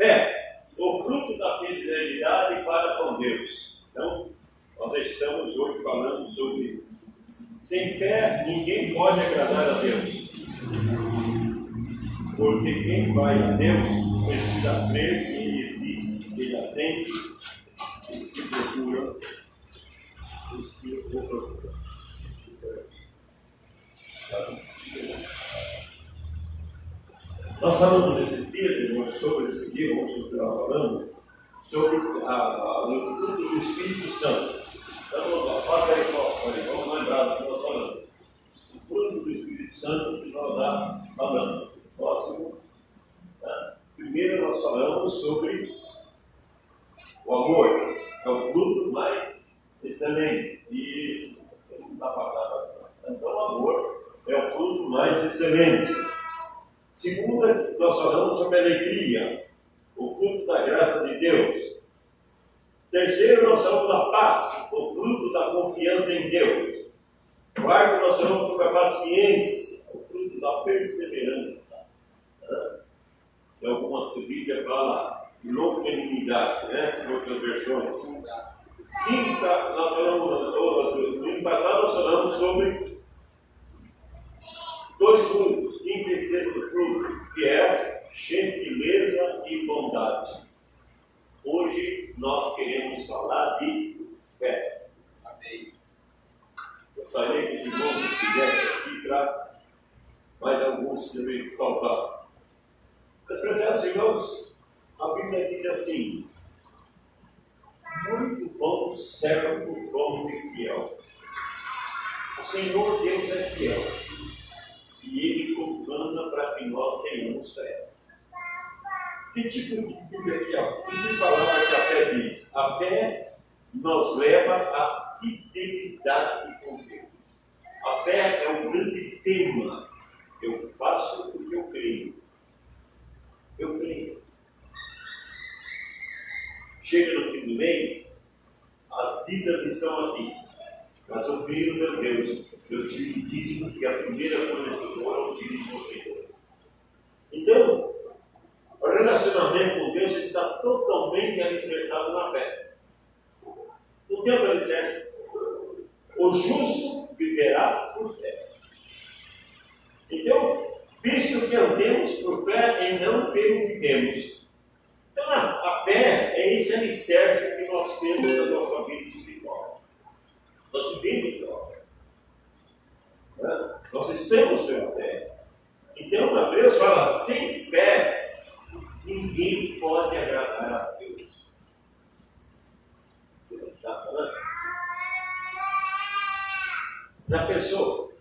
Fé, o fruto da fidelidade para com Deus. Então, nós estamos hoje falando sobre sem fé ninguém pode agradar a Deus. Porque quem vai a Deus precisa crer que Ele existe, que Ele atende, que procura os que o procuram. Nós falamos esses dias, irmãos, sobre esse dia, vamos continuar falando, sobre o fruto do Espírito Santo. Então, faça aí, vamos lembrar do que nós falamos. O fruto do Espírito Santo que nós estamos falando. Próximo. Tá? Primeiro nós falamos sobre o amor, é o fruto mais excelente. E não dá para dar. Então, o amor é o fruto mais excelente. Segunda, nós falamos sobre a alegria, o fruto da graça de Deus. Terceiro, nós falamos da paz, o fruto da confiança em Deus. Quarto, nós falamos sobre a paciência, o fruto da perseverança. Em algumas Bíblias fala longanimidade, né? Em outras versões. Quinta, nós falamos, no domingo passado, nós falamos sobre dois frutos, quinto e sexto fruto, que é gentileza e bondade. Hoje nós queremos falar de fé. Amém. Eu saí que os irmãos estivessem aqui para mais alguns devem faltar. Mas, prezados irmãos, a Bíblia diz assim: muito bom servo, bom e fiel. O Senhor Deus é fiel. E Ele comanda para que nós tenhamos fé. Que tipo de Bíblia é fiel? Que tipo de palavra que a fé diz? A fé nos leva à fidelidade com Deus. A fé é um grande tema. Eu faço porque eu creio. Eu creio. Chega no fim do mês, as dívidas estão aqui. Mas eu creio, meu Deus, eu tive dízimo que a primeira coisa que eu dou é o dízimo do Senhor. Então, o relacionamento com Deus está totalmente alicerçado na fé. Não tem outro alicerce. O justo viverá por fé. Então, visto que andemos por fé e não pelo que vemos. Então, a fé é esse alicerce que nós temos na nossa vida espiritual. Nós vivemos pela fé. Nós estamos pela fé. Então, a Deus fala, sem fé, ninguém pode agradar a Deus. Você está falando? Já pensou?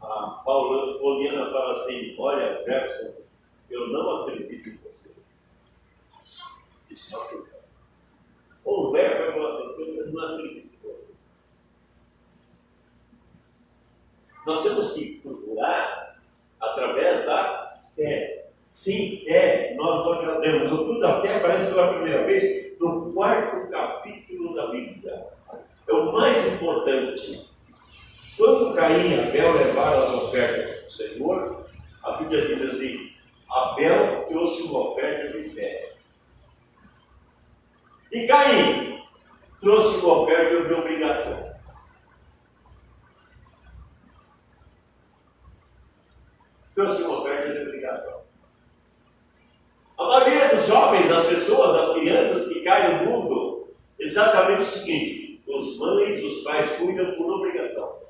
A Pauliana fala assim, olha, Jefferson, eu não acredito em você. Isso machuca. Ou o Jefferson fala, eu não acredito em você. Nós temos que procurar através da fé. Sem fé, nós não agradamos. O fruto da fé aparece pela primeira vez no 4º capítulo da Bíblia. É o mais importante. Quando Caim e Abel levaram as ofertas para o Senhor, a Bíblia diz assim, Abel trouxe uma oferta de fé. E Caim trouxe uma oferta de obrigação. Trouxe uma oferta de obrigação. A maioria dos jovens, das pessoas, das crianças que caem no mundo, exatamente o seguinte, os mães, os pais cuidam por obrigação.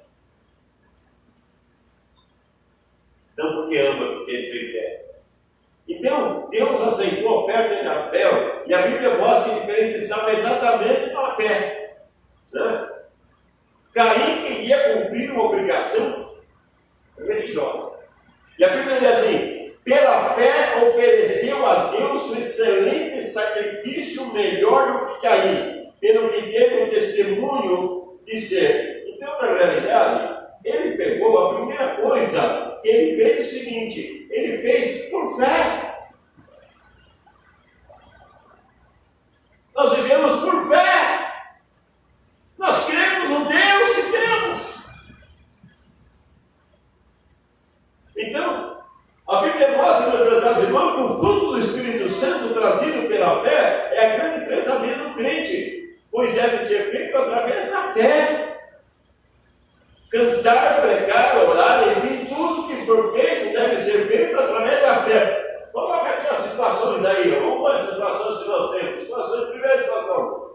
Não porque ama, porque ele quer. Então, Deus aceitou a oferta de Abel, e a Bíblia mostra que a diferença estava exatamente na fé. Né? Caim queria cumprir uma obrigação religiosa. E a Bíblia diz assim, pela fé ofereceu a Deus um excelente sacrifício melhor do que Caim, pelo que teve o testemunho de ser. Então, na realidade, ele pegou a primeira coisa que ele fez o seguinte, ele fez por fé. Nós vivemos por fé. Nós cremos no Deus que temos. Então, a Bíblia mostra, meus prezados irmãos, que o fruto do Espírito pela fé é a grande diferença da vida do crente, pois deve ser feito através da fé. Cantar, pregar, orar, enfim, tudo que for feito deve ser feito através da fé. Coloca aqui as situações aí, vamos ver as situações que nós temos. Primeira situação.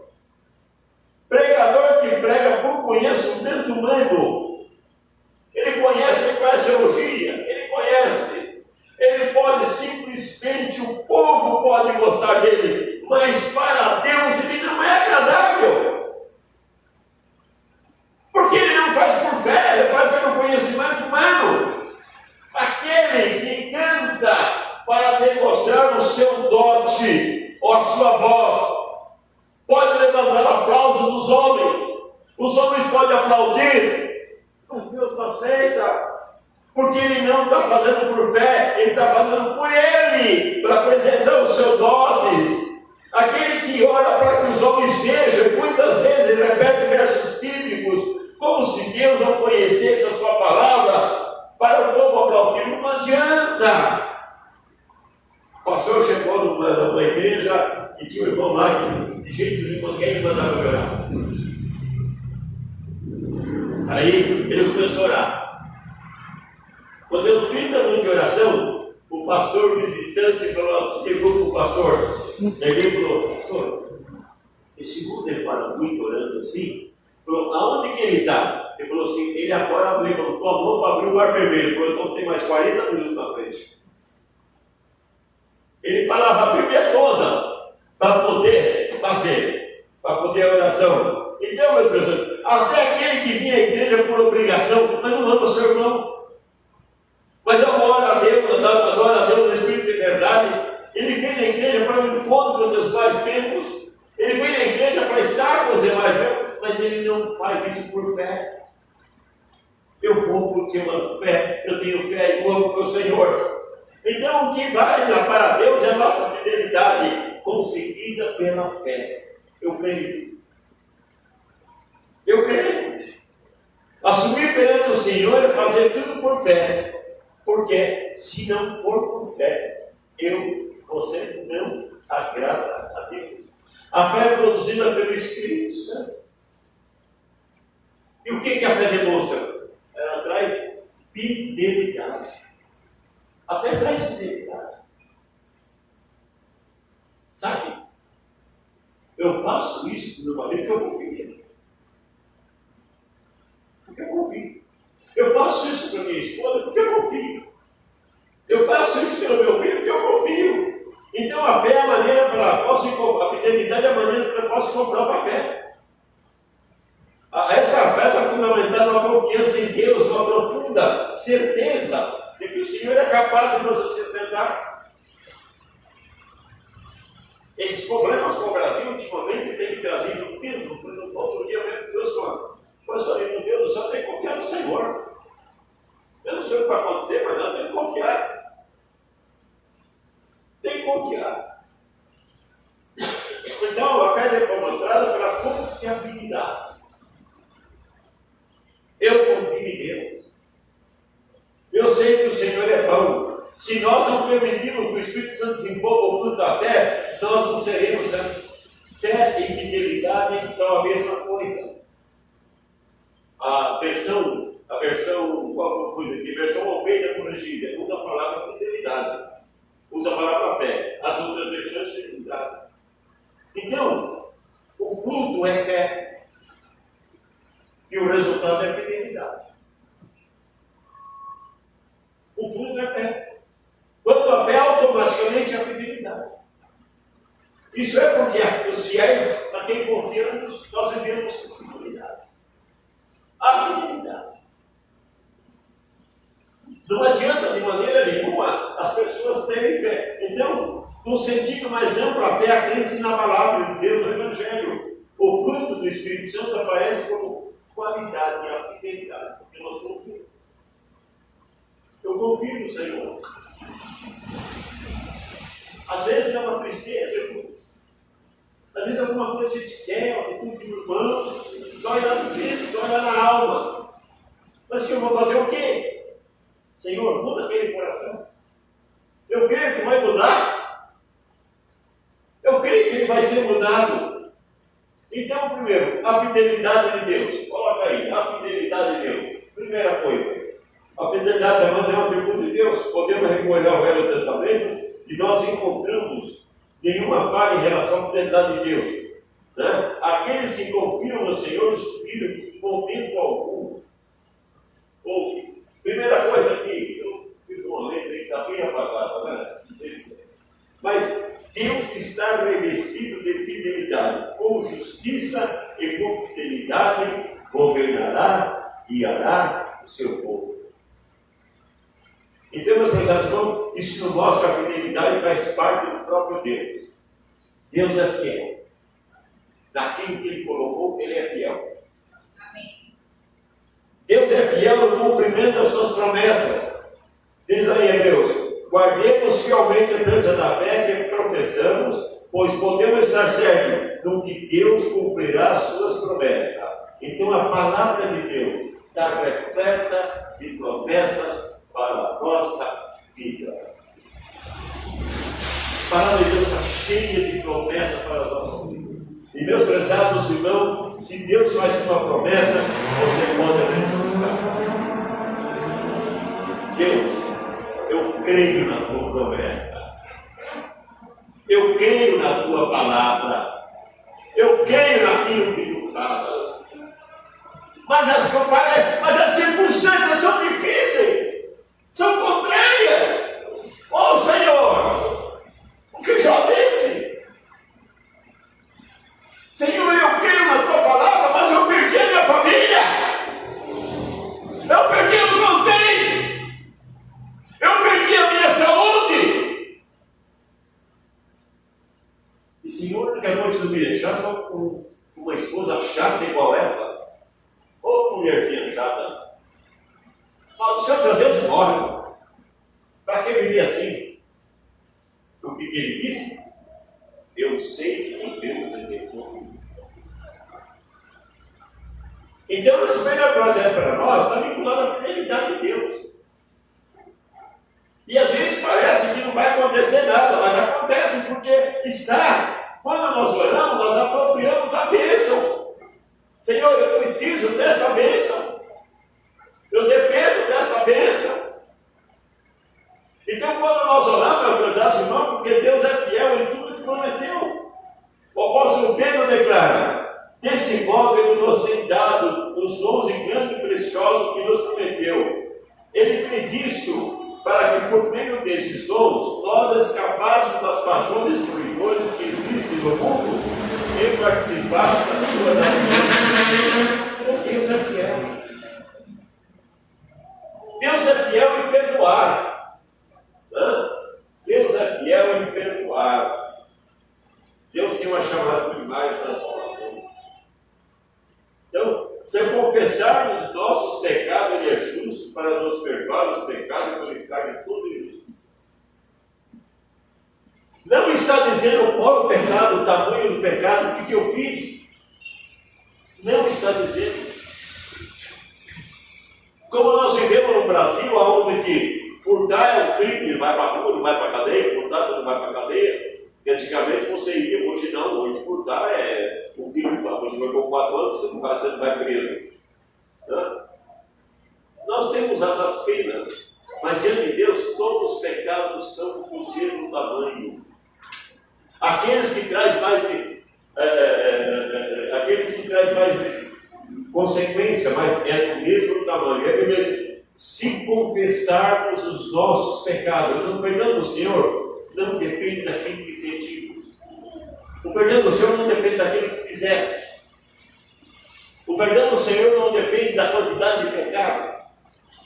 Pregador que prega por conhecimento humano. Ele conhece a teologia, ele conhece. Ele pode simplesmente, o povo pode gostar dele, mas para Deus ele não é agradável. Porque ele não faz por fé, ele faz pelo conhecimento humano. Aquele que canta para demonstrar o seu dote ou a sua voz, pode levantar aplausos dos homens. Os homens podem aplaudir, mas Deus não aceita. Porque ele não está fazendo por fé, ele está fazendo por ele, para apresentar os seus dotes. Aquele que ora para que os homens vejam, muitas vezes ele repete versos bíblicos, como se Deus não conhecesse a sua palavra, para o povo aplaudir. Não adianta. O pastor chegou numa igreja e tinha um irmão lá que de jeito nenhum ninguém mandava orar. Aí ele começou a orar. Quando deu 30 minutos de oração, o pastor visitante falou assim, chegou para o pastor, ele falou, pastor, esse mundo demora muito orando assim. Falou, aonde que ele está? Ele falou assim, ele agora levantou a mão para abrir o mar vermelho. Ele falou, então tem mais 40 minutos na frente. Ele falava a Bíblia toda para poder fazer, para poder a oração. Então, meus irmãos, até aquele que vinha à igreja por obrigação, mas não ama o seu irmão. Mas eu oro a Deus, adoro a Deus no Espírito de verdade. Ele vem na igreja para o encontro com os seus pais membros. Ele vem na igreja para estar com os demais membros. Mas ele não faz isso por fé. Eu vou porque eu amo fé, eu tenho fé e eu amo o meu Senhor. Então o que vale para Deus é a nossa fidelidade, conseguida pela fé. Eu creio. Eu creio. Assumir perante o Senhor é fazer tudo por fé. Porque se não for por fé, você não agrada a Deus. A fé é produzida pelo Espírito Santo. E o que a fé demonstra? Ela traz fidelidade. A fé traz fidelidade. Sabe? Eu faço isso para o meu marido porque eu confio nele. Porque eu confio. Eu faço isso para minha esposa porque eu confio. Eu faço isso pelo meu filho porque eu confio. Então a fé é a maneira pela qual a fidelidade é a maneira pela qual se comprova a fé. Essa fé está fundamentada numa confiança em Deus, numa profunda certeza de que o Senhor é capaz de nos sustentar. Esses problemas com o Brasil ultimamente têm trazido peso. No outro dia Deus falou, pastor, meu Deus do céu, tem que confiar no Senhor. Eu não sei o que vai acontecer, mas não, tem que confiar. Tem que confiar. Então a fé é demonstrada pela confiabilidade. Eu confio em Deus. Eu sei que o Senhor é bom. Se nós não permitirmos que o Espírito Santo se envolva o fruto da fé, nós não seremos santos. Fé e fidelidade são a mesma coisa. A versão Almeida corrigida usa a palavra fidelidade, usa a palavra fé. As outras versões fidelidade. Então, o fruto é fé e o resultado é fidelidade. O fruto é fé. Quando a fé, automaticamente é a fidelidade. Isso é porque os fiéis, a quem confiamos, nós vivemos fidelidade. A fidelidade. Não adianta de maneira nenhuma as pessoas terem fé. Então, no sentido mais amplo, a fé é a crença na palavra de Deus, no Evangelho. O fruto do Espírito Santo aparece como qualidade, a fidelidade, porque nós confiamos. Eu confio no Senhor. Às vezes é uma tristeza, irmãos. Às vezes alguma coisa a gente quer, uma atitude de irmão, dói lá no peito, dói lá na alma. Mas que eu vou fazer o quê? Senhor, muda aquele coração. Eu creio que vai mudar. Eu vai ser mudado. Então, primeiro, a fidelidade de Deus. Coloca aí, a fidelidade de Deus. Primeira coisa, a fidelidade de Deus é um atributo de Deus. Podemos recolher o Velho Testamento e nós encontramos nenhuma falha em relação à fidelidade de Deus. Né? Aqueles que confiam no Senhor descobriram que em momento algum. Primeira coisa aqui, eu fiz uma letra que está bem apagada, né? Não sei se é. Mas Deus está revestido de fidelidade. Com justiça e com fidelidade governará e guiará o seu povo. Então, meus pensados, isso nos mostra que a fidelidade faz parte do próprio Deus. Deus é fiel. Naquilo que Ele colocou, Ele é fiel. Amém. Deus é fiel no cumprimento das suas promessas. Diz aí, Hebreus, guardemos fielmente a aliança da fé que professamos, pois podemos estar certos no que Deus cumprirá as suas promessas. Então a palavra de Deus está repleta de promessas para a nossa vida. A palavra de Deus está cheia de promessas para a nossa vida. E meus prezados irmãos, se Deus faz uma promessa, você pode acreditar. Deus, eu creio na tua promessa. Eu creio na tua palavra. Eu creio naquilo que tu falas. Mas as circunstâncias são difíceis. São contrárias. Oh Senhor, o que Jó disse? Senhor, eu creio na tua palavra, mas eu perdi a minha família. Eu perdi os meus bens. Eu perdi a minha saúde. E Senhor, não quer noite não me deixar só com uma esposa chata igual essa. Ô mulherzinha chata. Mas o Senhor teu Deus morre. Para que viver assim? O que ele disse? Eu sei que Deus é redentor. Então, esse melhor projeto para nós está vinculado à fidelidade de Deus. E às vezes parece que não vai acontecer nada, mas acontece porque está. Quando nós oramos, nós apropriamos a bênção. Senhor, eu preciso dessa bênção. Eu dependo dessa bênção. Então, quando nós oramos, meus prezados irmãos, porque Deus é fiel em tudo que prometeu. O apóstolo Pedro declara: desse modo Ele nos tem dado os dons grandes e preciosos que nos prometeu. Ele fez isso para que, por meio desses dons, nós escapássemos das paixões ruidosas que existem no mundo e participássemos da sua natureza. Então, Deus é fiel. Deus é fiel em perdoar. Deus é fiel em perdoar. Deus tem uma chamada primária de transformação. Então, se confessarmos os nossos pecados, Ele é justo para nos perdoar os pecados e purificar de toda injustiça. Não está dizendo qual o pecado, o tamanho do pecado, o que eu fiz. Não está dizendo. Como nós vivemos no Brasil, onde furtar é um crime, vai para a rua, não vai para a cadeia, furtar você não vai para a cadeia. Antigamente você ia, hoje não, hoje furtar é um crime. Hoje vai com 4 anos, você não vai preso. Nós temos essas penas, mas diante de Deus todos os pecados são do mesmo tamanho. Aqueles que trazem mais consequência, mas é do mesmo tamanho. E a Bíblia diz: se confessarmos os nossos pecados, então o perdão do Senhor não depende daquilo que sentimos. O perdão do Senhor não depende daquilo que fizemos. O perdão do Senhor não depende da quantidade de pecado.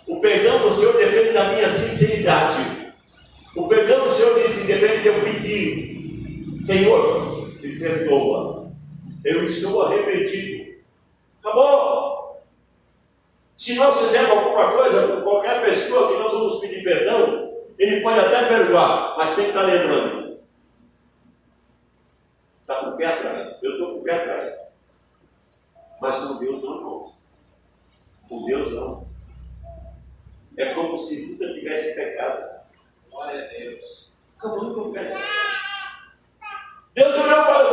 O perdão do Senhor depende da minha sinceridade. O perdão do Senhor depende de eu pedir: Senhor, me perdoa. Eu estou arrependido. Acabou. Se nós fizermos alguma coisa com qualquer pessoa que nós vamos pedir perdão, ele pode até perdoar, mas sempre está lembrando. Está com o pé atrás. Eu estou com o pé atrás. Mas com Deus não, irmãos. Com Deus não. É como se nunca tivesse pecado. Glória a Deus. Como nunca tivesse pecado. Deus olhou para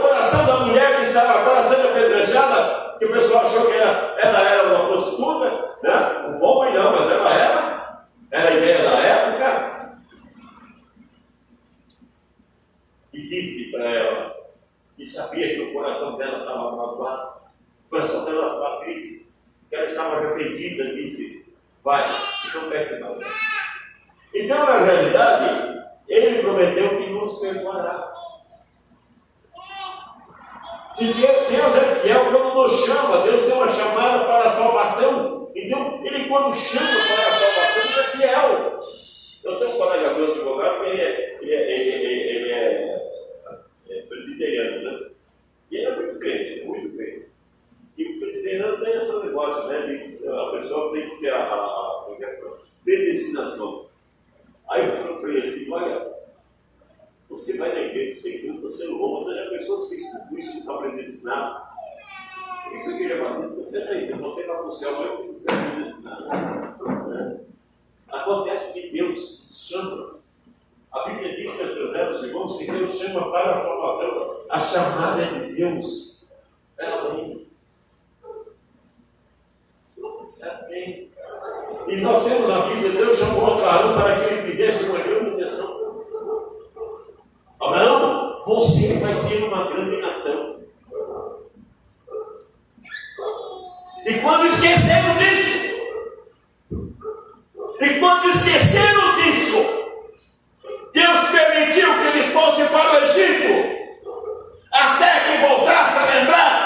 o pessoal achou que ela era uma prostituta, né? Um homem não, mas ela era a ideia da época. E disse para ela, e sabia que o coração dela estava magoado, o coração dela estava triste, que ela estava arrependida, disse, vai, fica perto de nós. Então, na realidade, ele prometeu que nos perdoará. Se Deus é fiel, quando nos chama, Deus tem uma chamada para a salvação. Então, ele quando chama para a salvação, ele é fiel. Eu tenho um colega meu advogado que ele é presbiteriano, né? E ele é muito crente, muito crente. E o presbiteriano tem esse negócio, né? A pessoa tem que ter a predestinação. Aí eu falo para ele assim, olha, você vai na igreja, você canta, você não bom, você já pensou se fez tudo isso que está predestinado? Por que a igreja batista, você aceita, você vai para o céu, vai para o predestinado. Né? Acontece que Deus chama. A Bíblia diz que meus irmãos, que Deus chama para a salvação. A chamada é de Deus. Ela vem. E nós temos na Bíblia, Deus chamou Abraão para que ele fizesse uma grande nação. Abraão, você vai ser uma grande nação. E quando esqueceram disso, Deus permitiu que eles fossem para o Egito, até que voltasse a lembrar.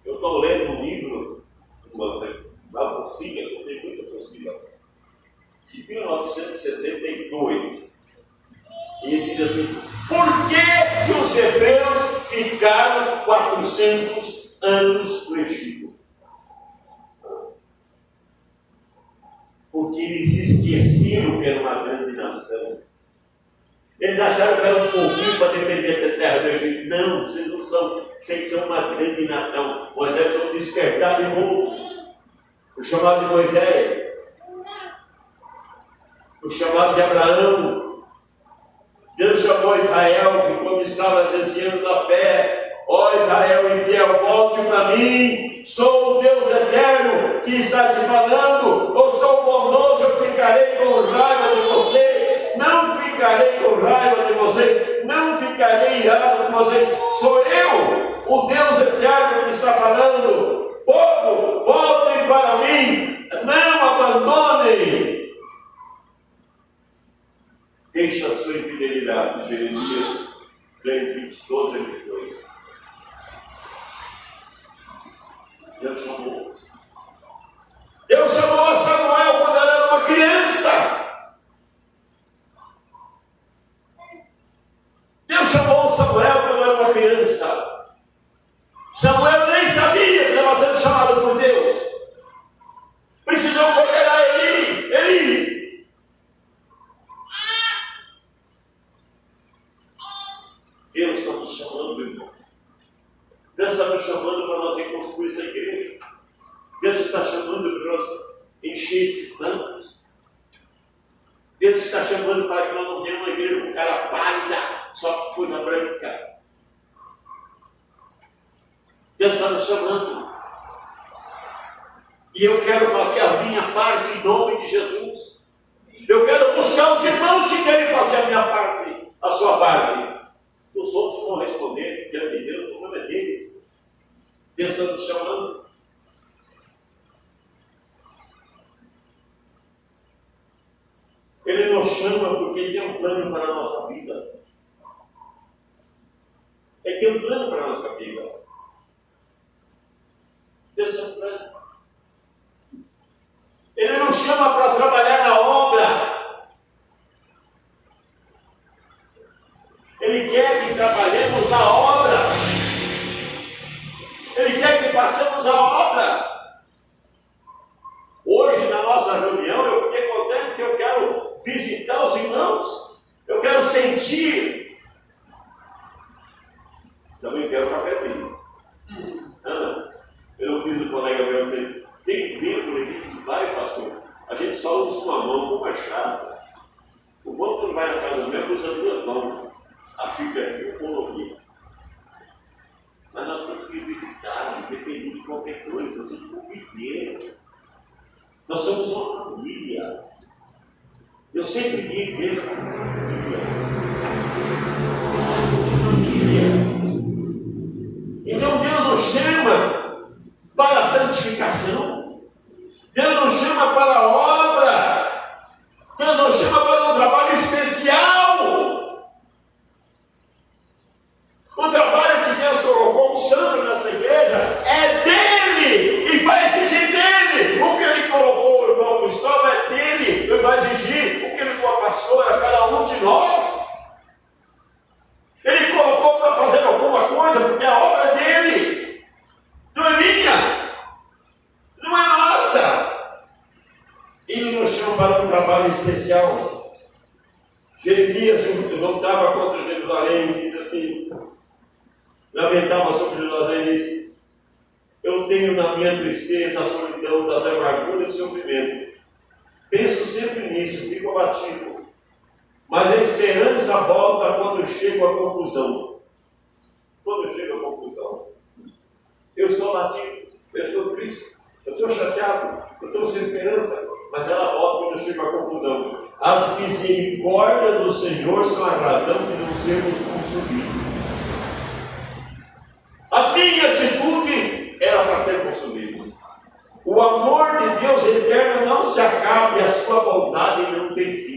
Eu estou lendo um livro, uma apostila, eu tenho muita apostila, de 1962. E ele diz assim, por que os hebreus ficaram 400 anos no Egito? Porque eles esqueceram que era uma grande nação. Eles acharam que era um pouquinho para depender da terra do Egito. Não, vocês não são, vocês são uma grande nação. Moisés foi despertado em muitos. O chamado de Moisés, o chamado de Abraão. Deus chamou Israel, que quando estava desviando da fé, ó Israel infiel, volte para mim, sou o Deus eterno que está te falando, eu sou bondoso, eu ficarei com raiva de você, não ficarei com raiva de você, não ficarei irado com você, sou eu, o Deus eterno que está falando, povo, voltem para mim, não abandonem. Deixa a sua infidelidade, Jeremias 3, 12 e 22. Deus chamou. Deus chamou a Samuel quando ela era uma criança. Deus chamou Samuel quando era uma criança. Samuel nem sabia que estava sendo chamado por Deus. Precisou procurar Eli. Deus está nos chamando, irmãos. Deus está nos chamando para nós reconstruir essa igreja. Deus está chamando para nós encher esses campos. Deus está chamando para que nós não tenhamos uma igreja com cara pálida, só com coisa branca. Deus está nos chamando. E eu quero fazer a minha parte em nome de Jesus. Eu quero buscar os irmãos que querem fazer a minha parte, a sua parte. Os outros vão responder diante de Deus, o problema é deles. Deus está nos chamando. Ele nos chama porque Ele tem um plano para a nossa vida. Ele tem um plano para a nossa vida. Deus tem um plano. Ele nos chama para trabalhar na obra. Ele quer que trabalhemos na obra. Ele quer que façamos a obra. Hoje, na nossa reunião, eu fiquei contente que eu quero visitar os irmãos. Eu quero sentir. Também quero cafezinho. Eu não fiz o colega meu assim, tem medo, ele disse, vai, pastor. A gente só usa uma mão, como é chato. O bom que não vai na casa do meu, usa duas mãos. a xícara que eu coloquei. Mas nós temos que visitar, independente de qualquer coisa, nós temos que conviver. Nós somos uma família. Eu sempre digo igreja como família. Família. Então Deus nos chama para a santificação. Deus nos chama para a obra. Deus nos chama para um trabalho especial. O trabalho que Deus colocou o santo nessa igreja é dele e vai exigir dele. O que ele colocou o irmão Cristóvão é dele e vai exigir o que ele colocou a pastora, cada um de nós. Ele colocou para fazer alguma coisa porque a obra é dele, não é minha, não é nossa. Ele nos chama para um trabalho especial. Jeremias lutava contra Jerusalém e diz assim, lamentava sobre Jerusalém e disse: eu tenho na minha tristeza a solidão das amarguras e do sofrimento. Penso sempre nisso, fico abatido. Mas a esperança volta quando chego à conclusão. Quando chego à conclusão, eu estou abatido, eu estou triste, eu estou chateado, eu estou sem esperança, mas ela volta quando chego à conclusão. As misericórdias do Senhor são a razão de não sermos consumidos. A minha atitude era para ser consumido. O amor de Deus eterno não se acaba e a sua bondade não tem fim.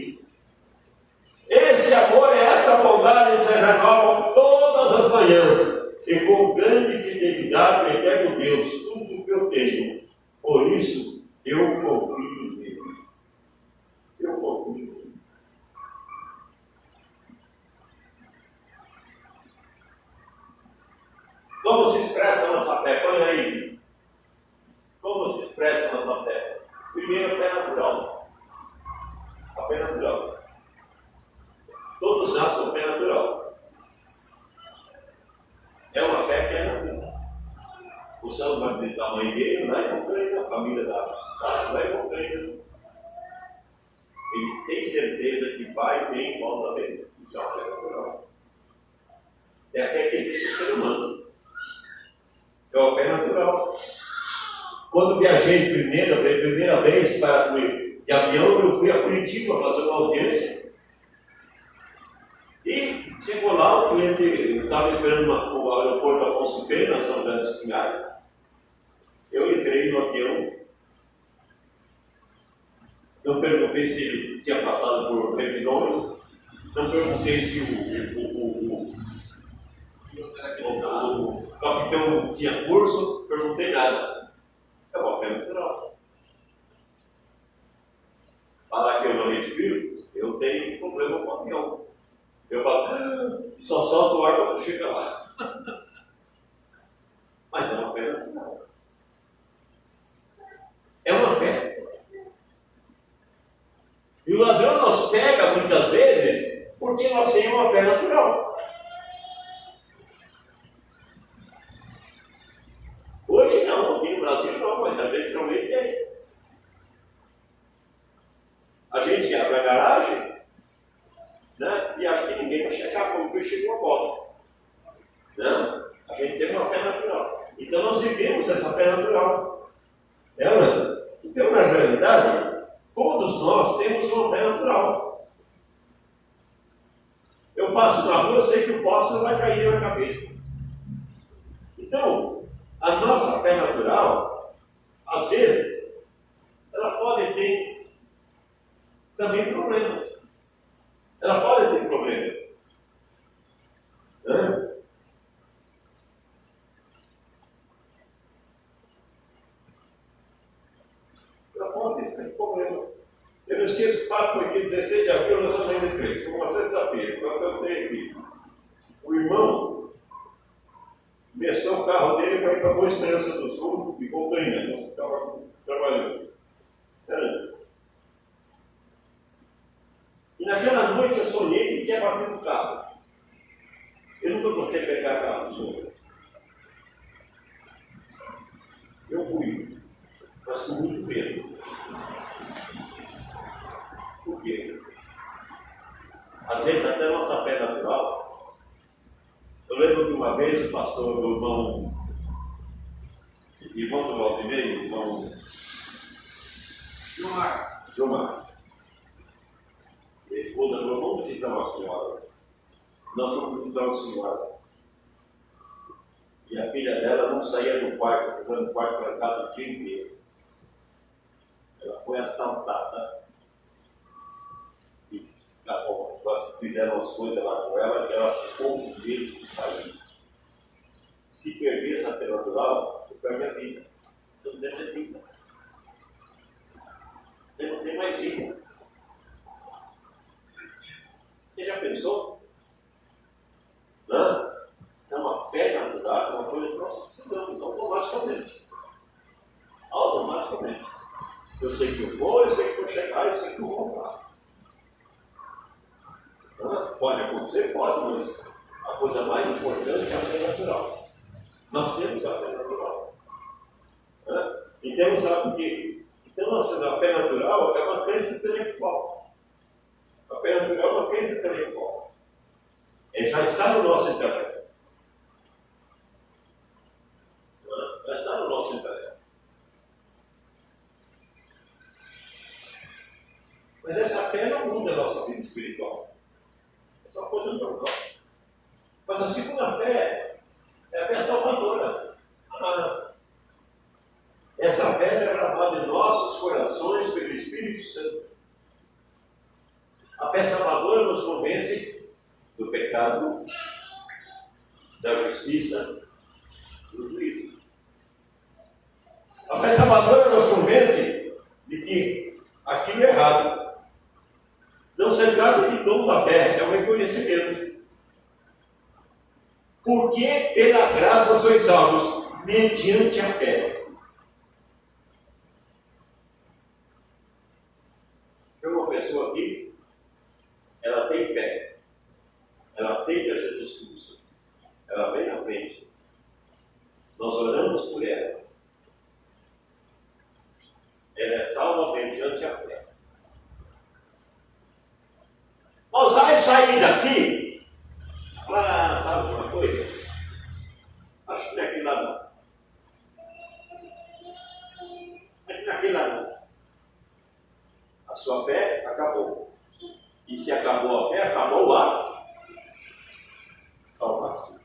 Esse amor e essa bondade se renovam todas as manhãs e com grande fidelidade ao eterno Deus, tudo o que eu tenho. Por isso, eu confio nele. Eu confio nele. Como se expressa a nossa fé? Põe aí. Como se expressa a nossa fé? Primeiro, a fé natural. A fé natural. Todos nascem com fé natural. É uma fé que é natural. O santo vai visitar a mãe dele, vai com crente, a família da vai com crente. Eles têm certeza que vai ter em volta dele. Isso é uma fé natural. É a fé que existe no ser humano. É uma fé natural. Quando viajei primeira vez de avião, eu fui a Curitiba fazer uma audiência. E chegou lá, o cliente estava esperando o aeroporto Afonso Pena, São José dos Pinhais. Eu entrei no avião. Não perguntei se ele tinha passado por revisões. Não perguntei se o capitão tinha curso. Perguntei nada. É uma fé natural. Falar que eu não respiro, eu tenho problema com o avião. Eu falo, só solto o ar quando chega lá. Mas é uma fé natural. É uma fé. E o ladrão nos pega muitas vezes porque nós temos uma fé natural. Hoje não, aqui no Brasil não, mas a gente realmente tem. A gente abre a garagem, né? E acho que ninguém vai checar como que chegou a bola. Não, a gente tem uma fé natural. Então nós vivemos essa fé natural. Então, na realidade, todos nós temos uma fé natural. Eu passo na rua, eu sei que o poste não vai cair na minha cabeça. Então, a nossa fé natural, às vezes, ela pode ter também problemas. Ela pode ter problemas. Né? Ela pode ter problemas. Eu não esqueço o fato foi que 16 de abril nós estamos indo crente. Foi uma sexta-feira, quando eu tenho aqui. O irmão começou o carro dele para ir para a Boa Esperança do Sul e voltou ainda. Nós estávamos trabalhando. E naquela noite eu sonhei que tinha batido o carro. Eu nunca gostei de pegar carro dos outros. Eu fui, mas com muito medo. Por quê? Às vezes até a nossa fé natural vez o pastor, o irmão do Valdir, irmão Gilmar, a esposa falou: vamos visitar uma senhora. Nós fomos visitar uma senhora. E a filha dela não saía do quarto, ficando no quarto trancado o dia inteiro. Ela foi assaltada. E fizeram as coisas lá com ela, que ela ficou com medo de sair. Se perder essa fé natural, eu perco a vida. Não deve ter vida. Eu não tenho mais vida. Você já pensou? Não? É uma fé natural, é uma coisa que nós precisamos automaticamente. Automaticamente. Eu sei que eu vou chegar, eu sei que eu vou voltar. Pode acontecer? Pode, mas a coisa mais importante é a fé natural. Nós temos a fé natural. Então, sabe o quê? Então, a fé natural é uma crença intelectual. A fé natural é uma crença intelectual. Já está no nosso intelecto. Já está no nosso intelecto. Mas essa fé não muda a nossa vida espiritual. Essa é uma coisa normal. Mas a segunda fé é a fé salvadora. Essa fé é gravada em nossos corações pelo Espírito Santo. A fé salvadora nos convence do pecado, da justiça, do juízo. A fé salvadora nos convence de que aquilo é errado. Não se trata de dom da fé, é um reconhecimento. Porque pela graça sois salvos, mediante a fé. Tem uma pessoa aqui, ela tem fé. Ela aceita Jesus Cristo. Ela vem na frente. Nós oramos por ela. Ela é salva mediante a fé. Nós vamos sair daqui, sabe de uma coisa? Acho que naquele lado não. Aqui naquele lado não. A sua fé acabou. E se acabou a fé, acabou a salvação.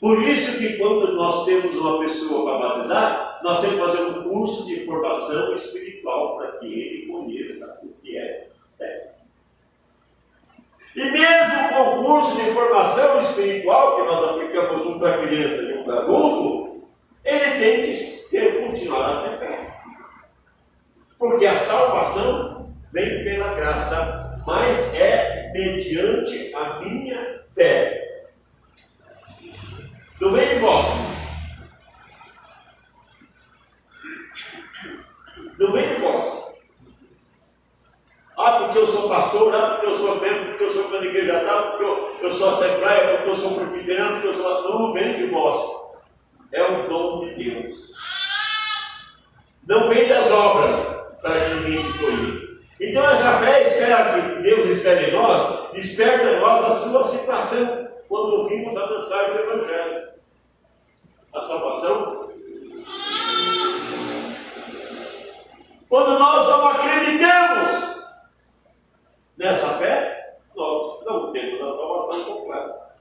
Por isso que quando nós temos uma pessoa para batizar, nós temos que fazer um curso de formação espiritual para que ele conheça o que é fé. E mesmo com o curso de formação espiritual, que nós aplicamos um para criança e um para adulto, ele tem que continuar a ter fé. Porque a salvação vem pela graça, mas é mediante a minha fé. Não vem de vós. Não vem de vós. Porque eu sou pastor, porque eu sou membro, porque eu sou da igreja tal, porque eu sou assembleia, porque eu sou presbiteriano, porque eu sou. Não vem de vós. É um dom de Deus. Não vem das obras, para que ninguém se escolha. Então essa fé espera que Deus espera em nós, desperta em nós a sua situação quando ouvimos a mensagem do Evangelho. A salvação. Quando nós não acreditamos nessa fé, nós não temos a salvação completa.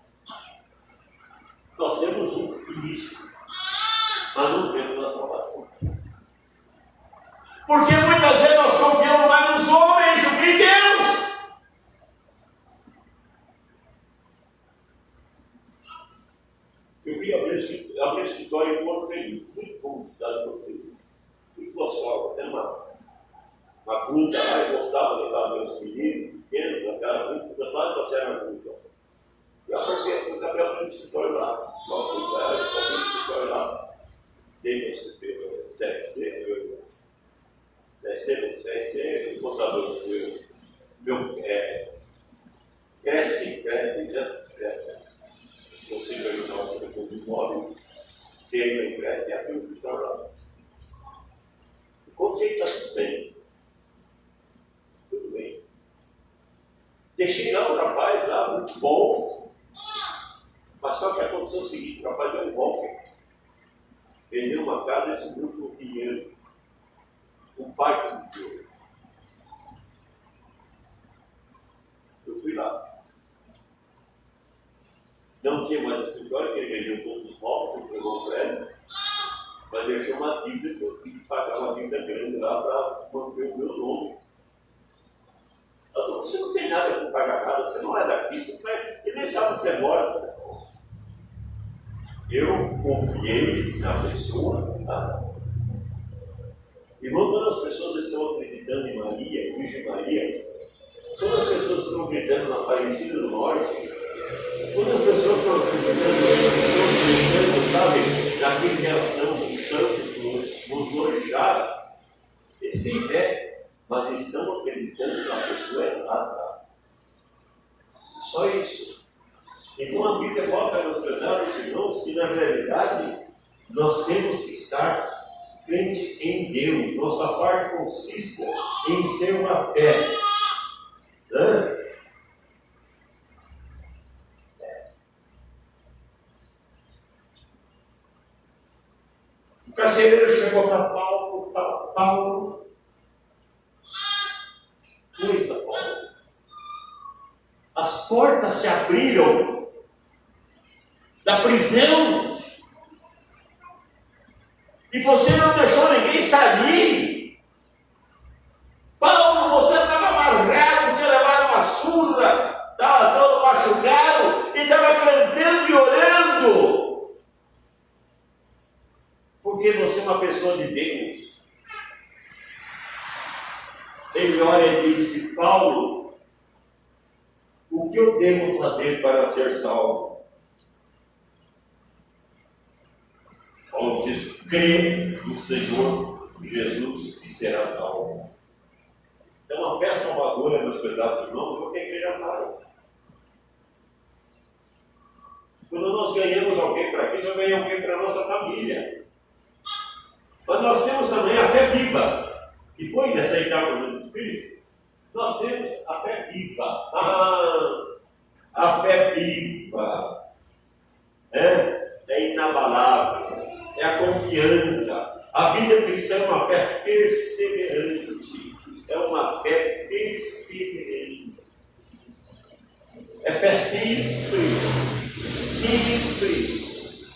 Nós temos um início, mas não temos a salvação. Porque muitas vezes nós confiamos mais nos homens do que em Deus. Eu vi abrir escritório em Porto Feliz, muito bom de cidade de Porto Feliz. Muito gostoso, tem uma gruta lá, eu gostava de levar meus meninos pequenos, aquela gruta, gostava de passear na gruta. E a partir do Gabriel abriu um escritório lá, abriu um escritório lá, dei no CFC, o contador do meu cresce, né? Cresce. Consigo ajudar o diretor do imóvel, tem uma empresa e abriu o escritório lá. O conceito está tudo bem. Tudo bem. Deixei lá um rapaz lá, muito bom. parece muito dinheiro, um parque de dinheiro. Eu fui lá. Não tinha mais escritório, porque ele vendeu todos os móveis, ele pegou o prédio, mas deixou uma dívida que eu tive que pagar uma dívida grande lá para manter o meu nome. Você não tem nada para pagar nada, você não é daqui, você não é, ele nem sabe onde você mora. Eu confiei na pessoa. Tá? Irmão, quando as pessoas estão acreditando em Maria, Virgem Maria, quando as pessoas estão acreditando na Aparecida do Norte, quando as pessoas estão acreditando, sabe, naquele que elas são, os santos, nos orixás, eles têm fé, mas estão acreditando na pessoa errada. Só isso. Então a Bíblia mostra, meus prezados irmãos, que na realidade nós temos que estar crente em Deus. Nossa parte consiste em ser uma fé. Né? O carcereiro chegou para Paulo e falou: Paulo, coisa, Paulo. As portas se abriram da prisão e você não deixou ninguém sair. Paulo, você estava amarrado, tinha levado uma surra, estava todo machucado e estava cantando e orando, porque você é uma pessoa de Deus. Ele olha e disse: Paulo, o que eu devo fazer para ser salvo? Paulo diz: crê no Senhor Jesus e será salvo. É uma fé salvadora, meus pesados irmãos, porque a igreja faz. Quando nós ganhamos alguém para Cristo, eu ganhei alguém para a nossa família. Mas nós temos também a fé viva. Depois de aceitar o Jesus Cristo, nós temos a fé viva. A fé viva é inabalável. É a confiança. A vida cristã é uma fé perseverante. É uma fé perseverante. É fé simples. Simples.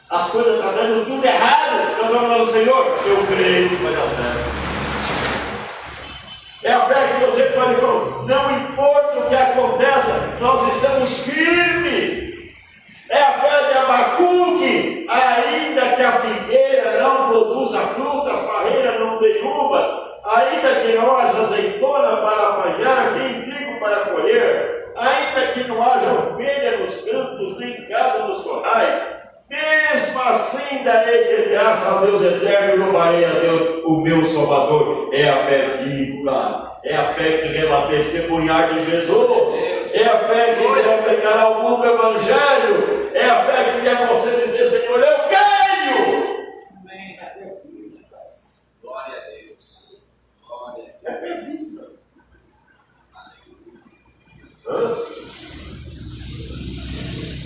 As coisas estão dando tudo errado. Nós vamos ao Senhor. Eu creio que vai dar certo. É a fé que você pode pôr. Não importa o que aconteça, nós estamos firmes. É a fé de Abacuque, ainda que a figueira não produza fruta, as barreiras não têm uva, ainda que não haja azeitona para apanhar, nem trigo para colher, ainda que não haja ovelha nos campos, nem gado nos corrais, mesmo assim darei de graça ao Deus eterno e louvarei a Deus, o meu Salvador. É a fé viva, é a fé que leva a testemunhar de Jesus. É a fé que deve pregar ao mundo o Evangelho. É a fé que deve você dizer: Senhor, eu creio. Amém. Glória a Deus. Glória a Deus. É preciso.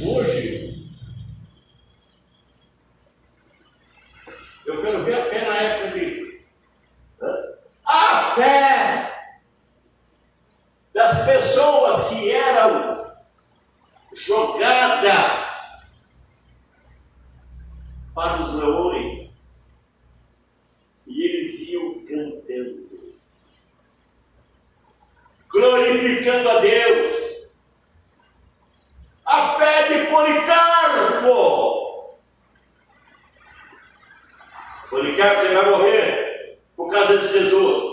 Hoje, eu quero ver a fé na época de. A fé das pessoas que eram jogadas para os leões e eles iam cantando, glorificando a Deus. A fé de Policarpo. Policarpo, você vai morrer por causa de Jesus.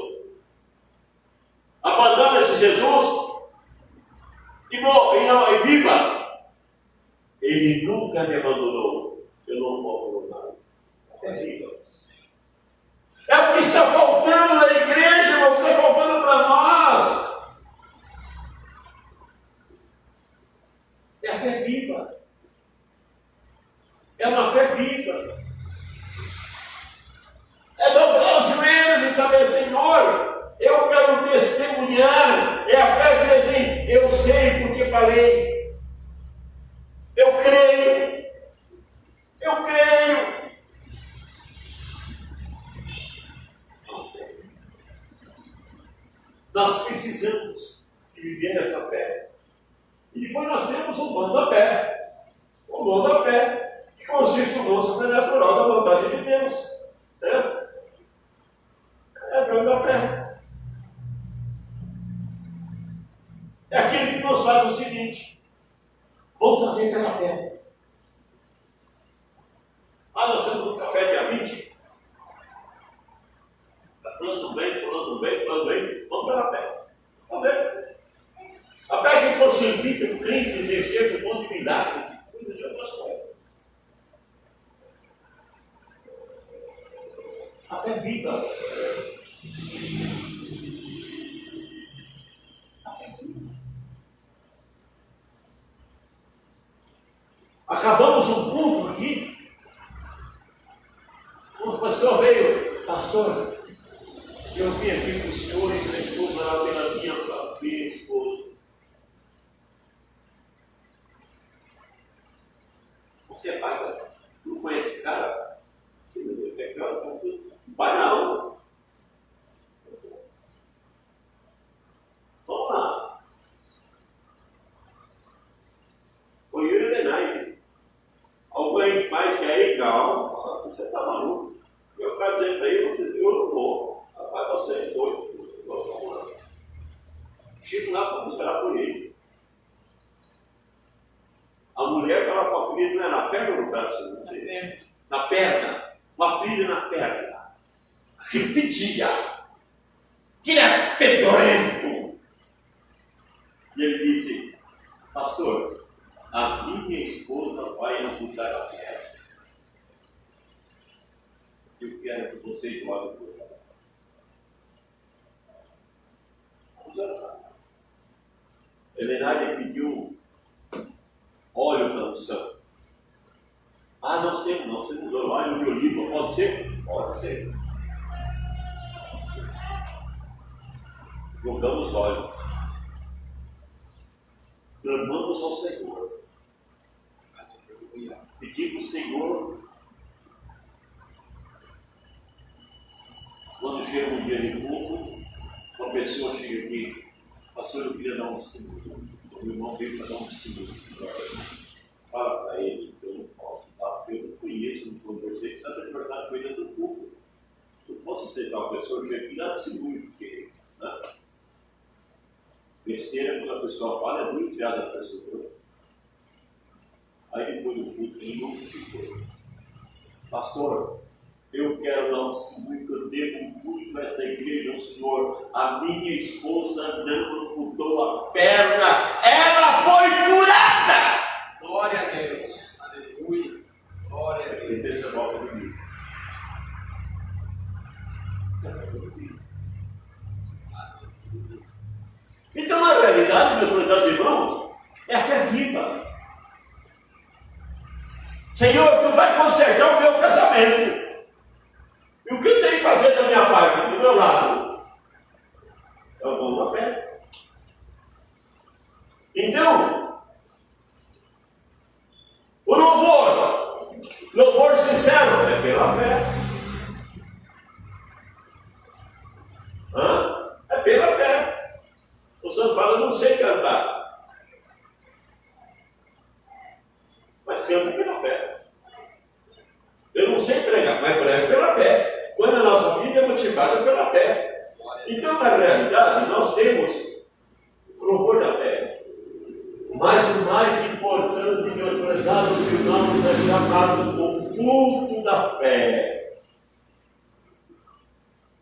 Abandona esse Jesus e morre, e viva. Ele nunca me abandonou. Eu não vou abandonar. É viva. É o que está faltando na igreja, irmão, o que está faltando para nós. É a fé viva. É uma fé viva. É dobrar os joelhos e saber: Senhor, eu quero testemunhar. É a fé que diz assim: eu sei porque falei. Eu creio. Eu creio. Nós precisamos de viver essa fé. E depois nós temos o dom da fé. O dom da fé, que consiste no dom sobrenatural da vontade de Deus. Né? É o dom da fé. É aquele que nos faz o seguinte: vamos fazer pela fé. Nós estamos no café dia 20. Está plano bem, plano bem, plano bem. Vamos pela fé. Fazer. A fé que possibilita o crente exercer o dom de milagres, de coisas de outras coisas. A fé viva. A fé viva. Acabamos um culto aqui. Uma pessoa veio, pastor, eu vim aqui com os senhores, a esposa lá pela minha esposa. Você vai, você não conhece o cara? Você não deve ter cara, vai não. Vamos lá. Foi eu e o Benai. Alguém mais quer ir? Calma, você está maluco. Eu quero dizer para ele, eu não vou. Vai vocês dois. Vamos lá. Chego lá para esperar por ele. A mulher estava com a ferida, não é na perna ou no braço? Não sei. Na perna. Uma ferida na perna. Que pedia. Que ele é fedorento. E ele disse: pastor, a minha esposa vai amputar a perna. Eu quero que vocês olhem por ela. Vamos orar. Helenide pediu óleo para unção. Nós temos óleo de oliva. Pode ser? Pode ser. Jogamos óleo. Clamamos ao Senhor. Pedimos ao Senhor. Quando chega um dia de culto, uma pessoa chega aqui: pastor, eu queria dar um testemunho. O meu irmão veio para dar um testemunho. Fala para ele que eu não posso, tá? Eu não conheço, não conversei, precisa ter conversado com ele dentro do culto. Eu posso aceitar uma pessoa, eu chego aqui e dar testemunho, porque, né? Besteira, quando a pessoa fala, é muito enfiada das pessoas. Aí depois do culto, ele não ficou. Pastor, eu quero dar um testemunho que eu devo muito a essa igreja ao Senhor. A minha esposa não amputou a perna, ela foi curada! Glória a Deus. Aleluia. Glória a Deus. Ele fez essa volta comigo. Então, na realidade, meus prezados irmãos, é a fé viva. Senhor, tu vai consertar o meu casamento. E o que eu tenho que fazer da minha parte, do meu lado? É o dom da fé. Então, o louvor sincero é pela fé. É pela fé. O Santo fala: eu não sei cantar, mas canto pela fé. Eu não sei pregar, mas prego pela fé. Quando a nossa vida é motivada pela fé. Então, na realidade, nós temos o louvor da fé. Mas o mais importante, meus prezados irmãos, é chamado o culto da fé.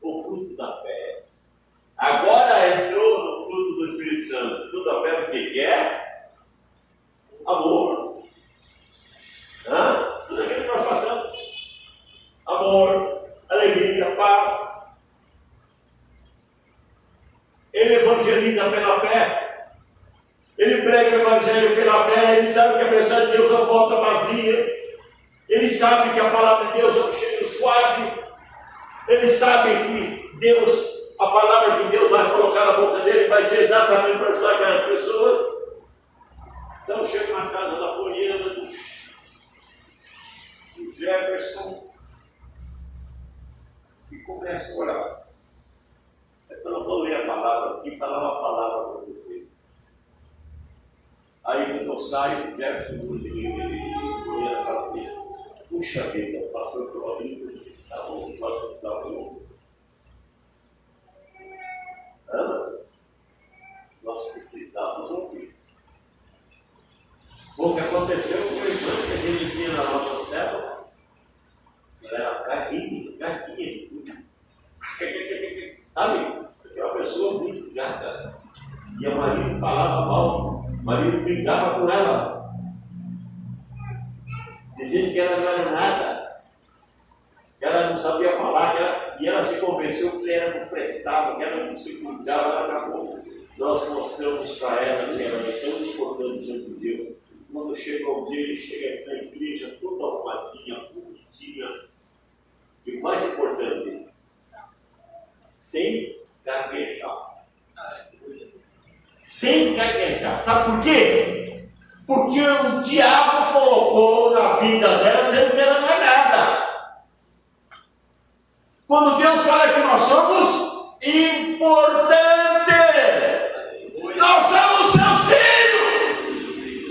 O culto da fé. Agora entrou no culto do Espírito Santo. Culto da fé, o que é? Amor. Tudo aquilo que nós passamos. Amor, alegria, paz. Ele evangeliza pela fé. Ele prega o evangelho pela fé. Ele sabe que a mensagem de Deus não volta vazia. Ele sabe que a palavra de Deus é um cheiro suave. Ele sabe que Deus, a palavra de Deus vai colocar na boca dele, vai ser exatamente para ajudar aquelas pessoas. Então chega na casa da Poliana, do Jefferson, e começa a orar. Então eu vou ler a palavra aqui, saio, verso e fala assim, puxa vida, o pastor Claudinho está bom, o pastor está bom. Ana, nós precisamos ouvir. O que aconteceu com o irmão que a gente tinha na nossa célula, ele era gaguinho, sabe? Porque é uma pessoa muito gata. E o marido falava mal, o marido brigava com ela, dizendo que ela não era nada, que ela não sabia falar, e ela se convenceu que ela não prestava, que ela não se cuidava, ela acabou. Nós mostramos para ela que ela é tão importante diante de Deus. Quando chega um dia, ele chega aqui na igreja, toda arrumadinha, bonitinha, e o mais importante, sem gaguejar. Sem gaguejar. Sabe por quê? Porque o diabo colocou na vida dela dizendo que ela não é nada. Quando Deus fala que nós somos importantes, nós somos seus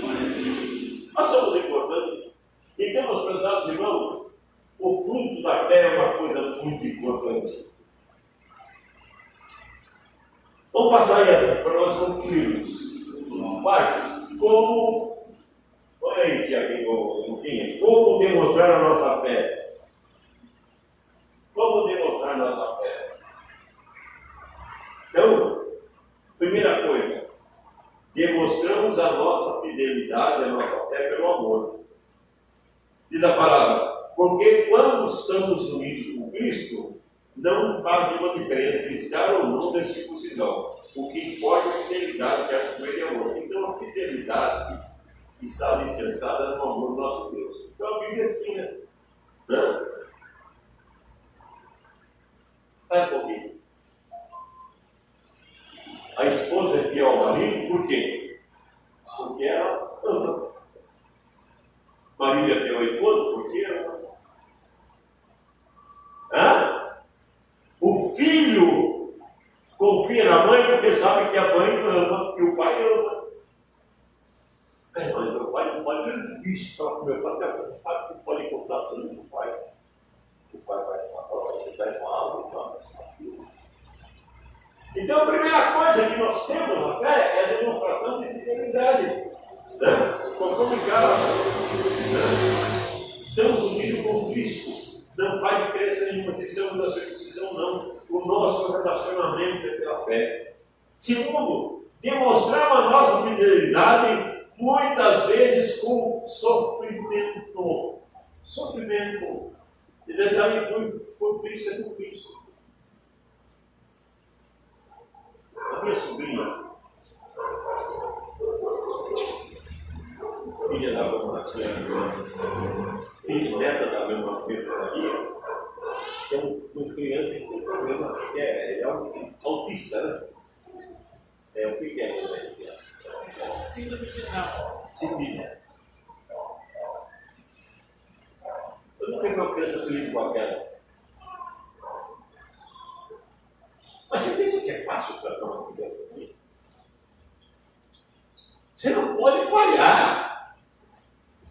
filhos. Nós somos importantes. Então, meus prezados irmãos, o fruto da fé é uma coisa muito importante. Vamos passar aí para nós concluirmos. Parte, como. Olha aí, Tiaguinho, como demonstrar a nossa fé? Como demonstrar a nossa fé? Então, primeira coisa, demonstramos a nossa fidelidade, a nossa fé pelo amor. Diz a palavra, porque quando estamos unidos com Cristo, não faz nenhuma diferença estar ou não na circuncisão. O que importa é a fidelidade que é de amor. Então a fidelidade está alicerçada no amor do nosso Deus. Então a Bíblia ensina. Né? Vai comigo. A esposa é fiel ao marido, por quê? Porque ela ama. O marido é fiel à esposa, porque ela ama. O filho confia na mãe porque sabe que a mãe ama, que o pai ama. Mas meu pai não pode isso para o meu pai, porque você sabe que pode contar tudo para o pai. O pai vai falar, então a primeira coisa que nós temos na fé é a demonstração de fidelidade. Né? Conforme cara, estamos unidos com Cristo. Não faz diferença nenhuma se somos da circuncisão ou não. O nosso relacionamento é pela fé. Segundo, demonstramos a nossa fidelidade muitas vezes com sofrimento. Sofrimento. E detalhe, por Cristo é por Cristo. A minha sobrinha, filha da dona filha neta da mesma Maria, é uma criança que tem problema, que é autista, né? É o que é? Síndrome de Down. Eu não tenho uma criança feliz com aquela. Mas você pensa que é fácil tratar uma criança assim? Você não pode falhar.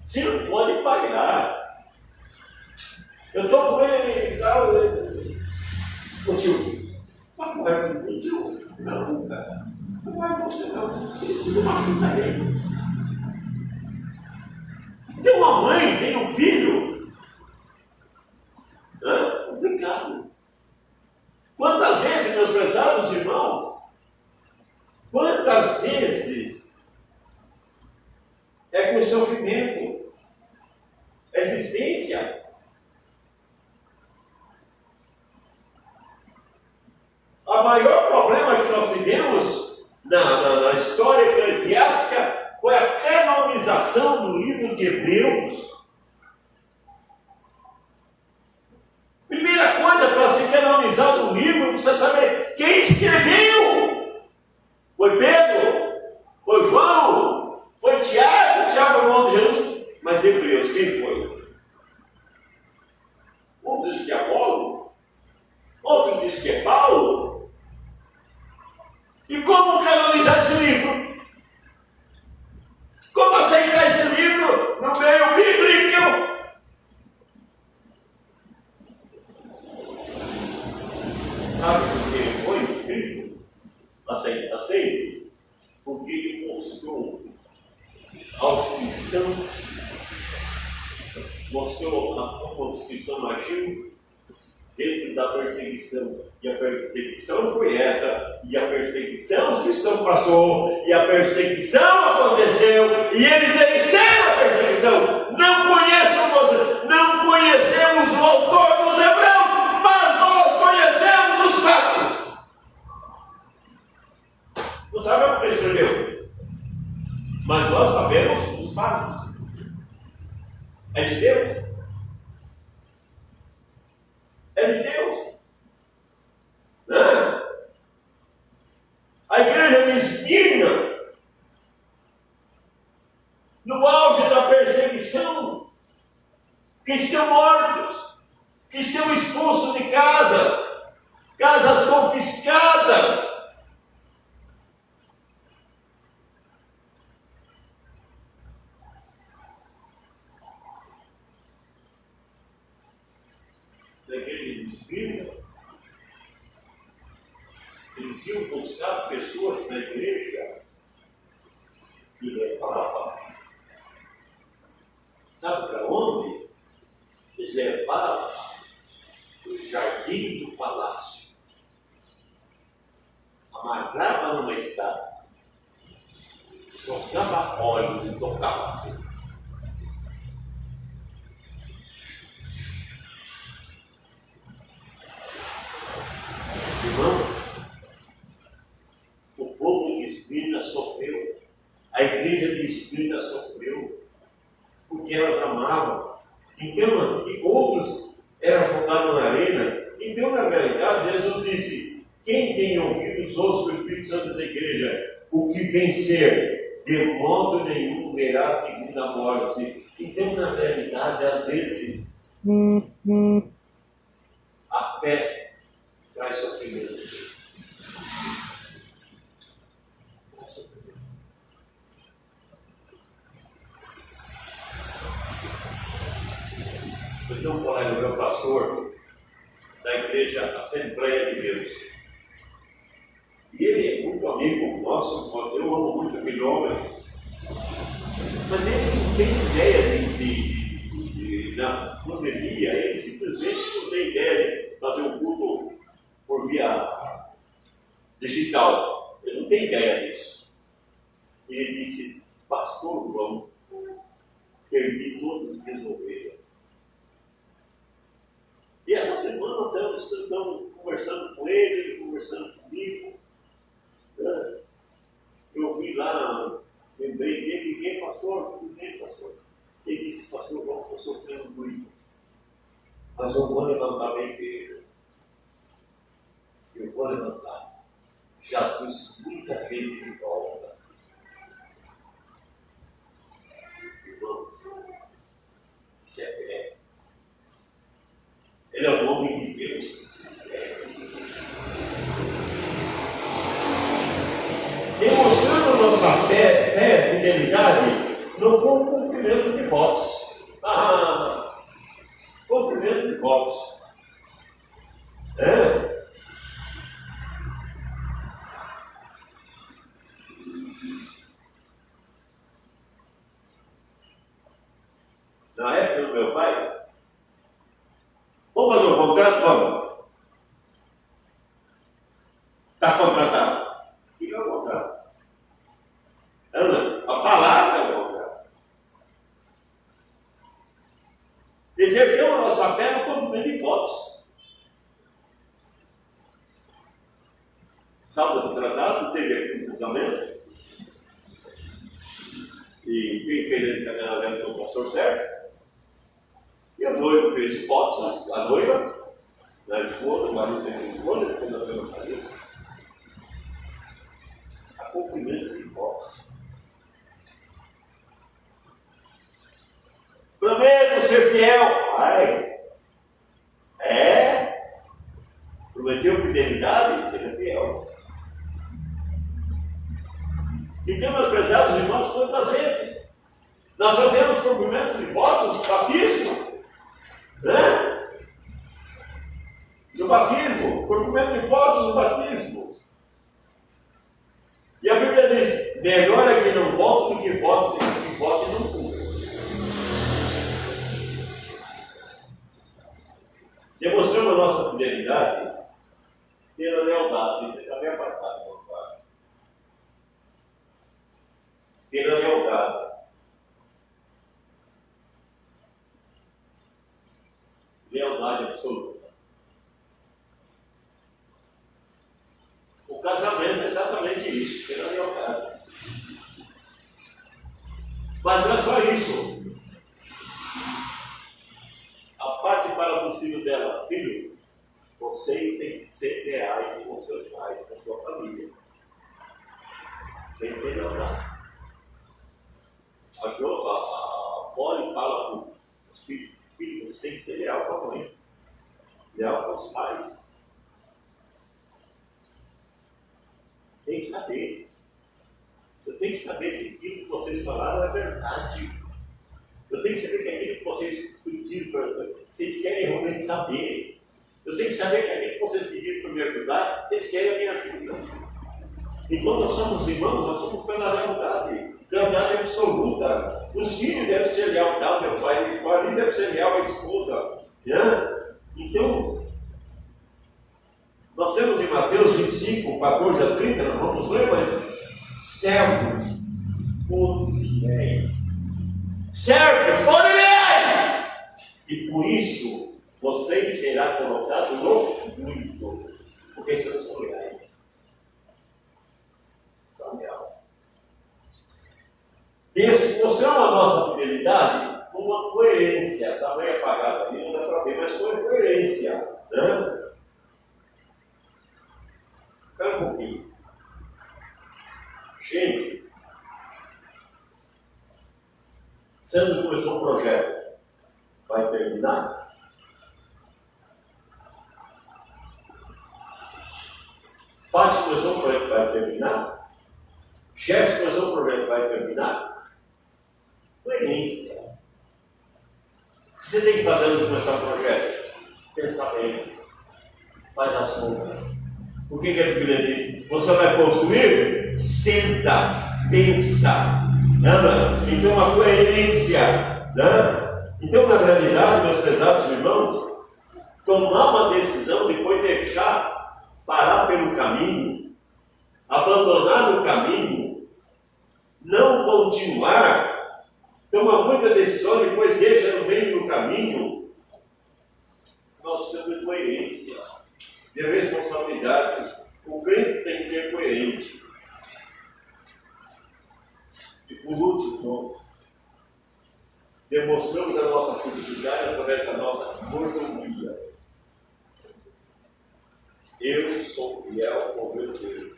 Você não pode falhar. Eu estou com ele e tal. Ô tio, mas não é com tio? Não, cara. Não é você não. Ele não machuca ele. Tem uma mãe, tem um filho. Complicado. Quantas vezes, meus prezados irmãos, quantas vezes é com sofrimento, existência. O maior problema que nós tivemos na história eclesiástica foi a canonização do livro de Hebreus. Primeira coisa para se canonizar um livro, precisa saber quem escreveu. Foi Pedro? Foi João? Foi Tiago? Tiago foi o irmão de Jesus? Mas Hebreus, quem foi? Um diz que é Apolo, outro diz que é Paulo. E como canonizar esse livro? Como aceitar aceite, porque ele mostrou aos cristãos, mostrou como os cristãos agiram dentro da perseguição. E a perseguição foi essa, e a perseguição os cristãos passou, e a perseguição aconteceu, e eles venceram a perseguição. Não conhecemos o autor dos Hebreus, mas nós conhecemos os fatos. Não sabemos quem escreveu, mas nós sabemos os fatos. É de Deus. É de Deus. Não. A igreja de Esmirna, no auge da perseguição, que estão mortos, que estão expulsos de casas confiscadas. Da igreja de Esmirna, eles iam buscar as pessoas da igreja e levavam. Sabe para onde? Eles levavam o jardim do palácio. Amarrava numa escada, jogava óleo e tocava. Irmão, o povo de Esmirna sofreu, a igreja de Esmirna sofreu, porque elas amavam. Então, e outros eram jogados na arena. Então, na realidade, Jesus disse: quem tem ouvidos, ouça o Espírito Santo da igreja. O que vencer, de modo nenhum verá a segunda morte. Então, na realidade, às vezes, a fé traz sofrimento. Eu tenho um colega, meu pastor, da igreja Assembleia de Deus. E ele é muito amigo nosso, eu amo muito aquele homem. Mas ele não tem ideia na pandemia, ele simplesmente não tem ideia de fazer um culto por via digital. Ele não tem ideia disso. Ele disse: pastor João, perdi todas as minhas ovelhas. E essa semana estamos conversando com ele conversando comigo. Eu vi lá, lembrei dele, liguei: pastor, tudo bem, pastor? Ele disse: pastor João, estou sofrendo muito, mas eu vou levantar minha igreja. Eu vou levantar. Já trouxe muita gente de volta. Irmãos, isso é fé. Ele é o homem de Deus. Isso é fé. Demonstrando nossa fé, fidelidade, no cumprimento de votos. Cumprimento de votos. Na época do meu pai, vamos fazer um contrato? Vamos. Está contratado. O que é o contrato? A palavra é o contrato. Exercemos a nossa fé no cumprimento de votos. Sábado atrasado, teve aqui um casamento. E quem fez ele casamento foi o pastor Sérgio. E a noiva fez votos, a noiva, a esposa, o marido fez a esposa, fez a mesma família. A cumprimento de votos. Prometo ser fiel. Prometeu fidelidade, seja fiel. Então, meus prezados irmãos, quantas vezes nós fazemos cumprimento de votos, batismo, no batismo, cumprimento de votos no batismo. está bem apartado, meu pai. Pela lealdade. Lealdade absoluta. O casamento é exatamente isso, pela lealdade. Mas não é só isso. A parte para o filho dela, filho, vocês têm que ser leais com seus pais, com sua família. Tem que ter lealdade. A Polly fala para os filhos, filho, você tem que ser leal com a mãe, leal com os pais. Tem que saber. Eu tenho que saber que aquilo que vocês falaram é verdade. Eu tenho que saber que aquilo que vocês pediram, vocês querem realmente saber. Eu tenho que saber que aquilo que vocês pediram para me ajudar, vocês querem a minha ajuda. Enquanto nós somos irmãos, nós somos pela lealdade. Lealdade absoluta. Os filhos devem ser leais ao meu pai, o marido deve ser leal à esposa. Né? Então, nós temos em Mateus 25, 14 a 30, nós vamos ler, mas servos, fiéis. Servos, fiéis! E por isso, vocês será colocado no muito, porque vocês são leais. São leais. Mostrando a nossa fidelidade com uma coerência, também apagada ali, não dá para ver, mas com uma coerência. Né? Espera um pouquinho. Gente, Sandro começou um projeto, vai terminar? Paty começou um projeto, vai terminar? Jefferson começou um projeto, vai terminar? Coerência. O que você tem que fazer antes de começar o projeto? Pensar bem. Faz as contas. O que a Bíblia diz? Você vai construir? Senta, pensa. Então, a coerência. Né? Então, na realidade, meus pesados irmãos, tomar uma decisão, depois deixar parar pelo caminho, abandonar o caminho, não continuar, toma muita decisão, depois deixa no meio do caminho. Nós precisamos de coerência, de responsabilidade. O crente tem que ser coerente. E por último, demonstramos a nossa fidelidade através da nossa mordomia. Eu sou fiel ao meu Deus.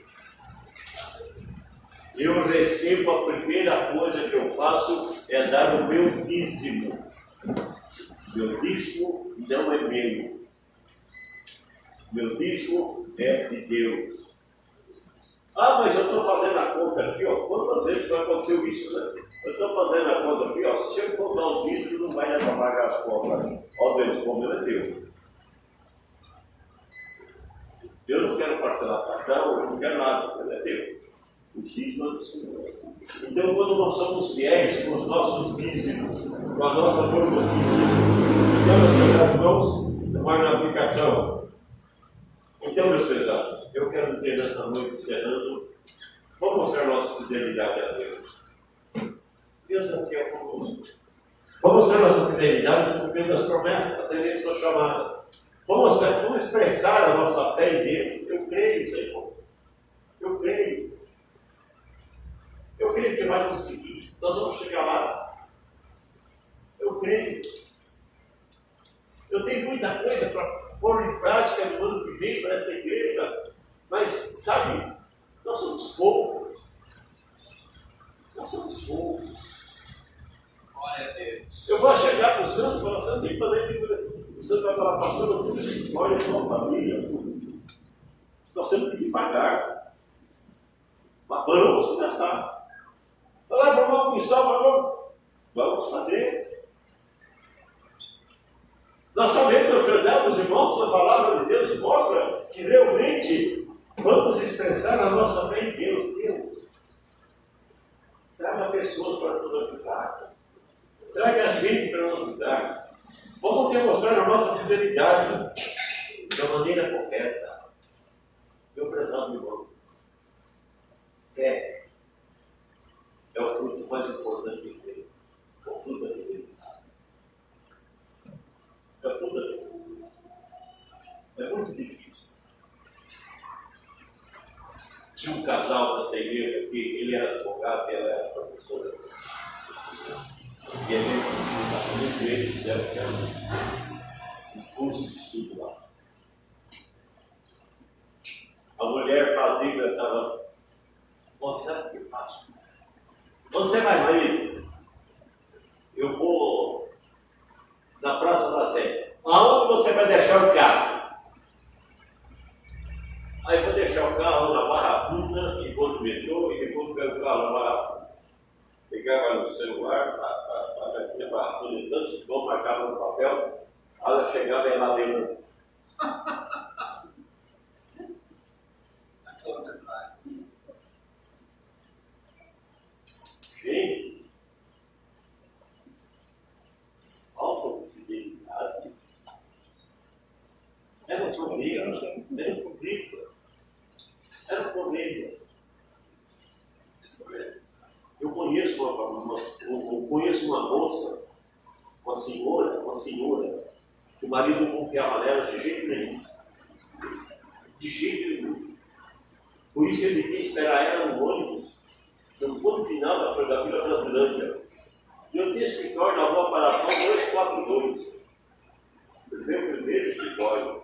Eu recebo, a primeira coisa que eu faço é dar o meu dízimo. Meu dízimo não é meu. Meu dízimo é de Deus. Ah, mas eu estou fazendo a conta aqui, ó. Quantas vezes vai acontecer isso, né? Eu estou fazendo a conta aqui, ó. Se eu for dar o dízimo, não vai dar para pagar as contas. Ó Deus, como é Deus. Eu não quero parcelar cartão, eu não quero nada, mas é Deus. O dízimo é do Senhor. Então, quando nós somos fiéis com os nossos dízimos, com a nossa mordomia, meus irmãos, tomar na aplicação. Então, meus pesados, eu quero dizer nessa noite, encerrando, vamos mostrar nossa fidelidade a Deus. Deus é fiel conosco. Vamos mostrar nossa fidelidade cumprindo as promessas, atendendo sua chamada. Vamos expressar a nossa fé em Deus. Eu creio, Senhor. Eu creio. Eu creio que vai conseguir. Nós vamos chegar lá. Eu creio. Eu tenho muita coisa para pôr em prática no ano que vem para essa igreja. Mas, sabe, nós somos poucos. Nós somos poucos. Glória a Deus. Eu vou chegar para o santo e falar, santo, tem que fazer isso. O santo vai falar, pastor, eu tenho escritório, eu tenho uma família. Nós temos que ir devagar. Mas vamos começar. Vamos conquistar, vamos fazer. Nós sabemos, meus prezados irmãos, a palavra de Deus mostra que realmente vamos expressar a nossa fé em Deus. Deus, traga pessoas para nos ajudar. Traga gente para nos ajudar. Vamos demonstrar a nossa fidelidade da maneira correta. Meu prezado irmão, fé é o fruto mais importante que tem. É o fruto da fidelidade. É o fruto da fidelidade. É muito difícil. Tinha um casal dessa igreja aqui, ele era advogado e ela era professora. E a gente fizeram que era um curso de estudo lá. A mulher fazia e pensava, bom, sabe o que eu faço? Quando você vai, marido? Eu vou na Praça da Sé. Aonde você vai deixar o carro? Aí vou deixar o carro na Barra Funda e vou no metrô e depois pego o carro na Barra Funda. Pegava no celular, a Barra Funda de tantos quilômetros, marcava no papel, ela chegava e ia lá dentro. Gente, falta de fidelidade. Era um problema, era um conflito. Era um problema. Eu conheço uma moça, uma senhora, que o marido não confiava nela de jeito nenhum. De jeito nenhum. Por isso ele queria esperar ela no ônibus, no ponto final da Vila Brasilândia. E eu tinha escritório na Rua Paratão 242. Meu primeiro escritório.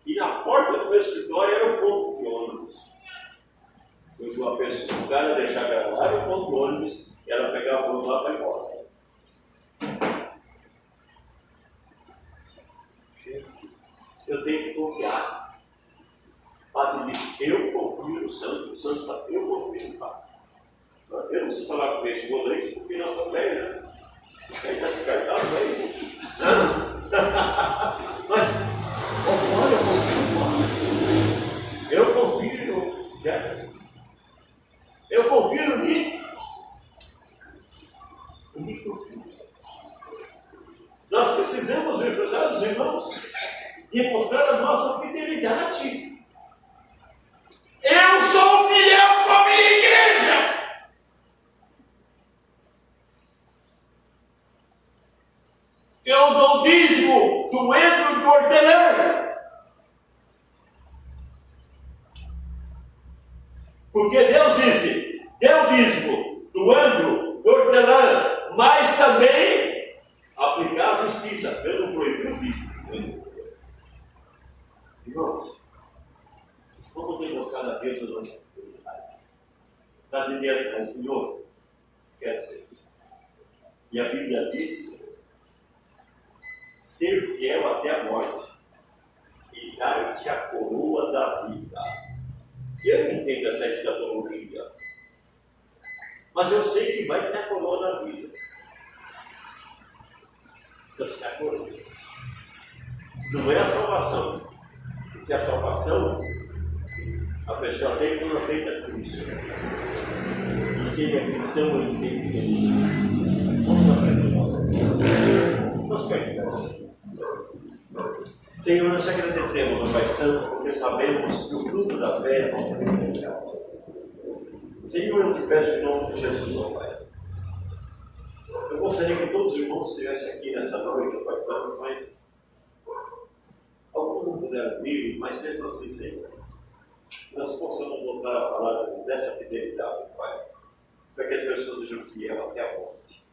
E na porta do meu escritório era um ponto de ônibus. Pois uma pessoa, o cara deixava ela lá no ponto de ônibus e ela pegava o ônibus lá para ir embora. Eu tenho que confiar. O padre disse, eu confio no santo, o santo está, eu confio no padre. Eu não preciso falar com esse esposa aí, porque nós estamos bem, né? Aí está descartado, aí. Mas, olha, eu confio no Jefferson. Eu confio no Nick. O Nick confia. Nós precisamos, meus prezados irmãos, demonstrar a nossa fidelidade. Eu sou fiel com a minha igreja. Eu dou dízimo do entro de hortelã. Porque Deus disse, deu dízimo do entro de hortelã, mas também aplicar a justiça. Eu não proibi o dízimo. Irmãos, vamos demonstrar a Deus a nossa fidelidade. Está dizendo, mas Senhor, quero ser. E a Bíblia diz, ser fiel até a morte e dar-te a coroa da vida. Eu não entendo essa escatologia, mas eu sei que vai ter a coroa da vida. Então, se a coroa não é a salvação, porque a salvação a pessoa tem quando aceita Cristo. E se ele é cristão, ele tem que ter. Vamos aprender nossa vida. Nós queremos. Senhor, nós te agradecemos, ó Pai Santo, porque sabemos que o fruto da fé é nossa fidelidade. Senhor, eu te peço em nome de Jesus, ó Pai. Eu gostaria que todos os irmãos estivessem aqui nessa noite, ó Pai Santo, mas alguns não puderam vir, mas mesmo assim, Senhor, nós possamos voltar a falar dessa fidelidade, Pai, para que as pessoas sejam fiéis até a morte.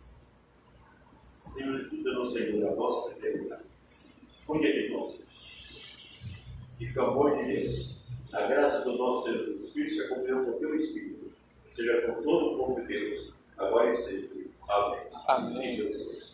Senhor, ajuda-nos, Senhor, a nossa fidelidade. Cuide de nós. E que o amor de Deus, a graça do nosso Senhor Jesus Cristo, se acompanhe com o teu Espírito, seja com todo o povo de Deus, agora e sempre. Amém. Amém. Em Jesus.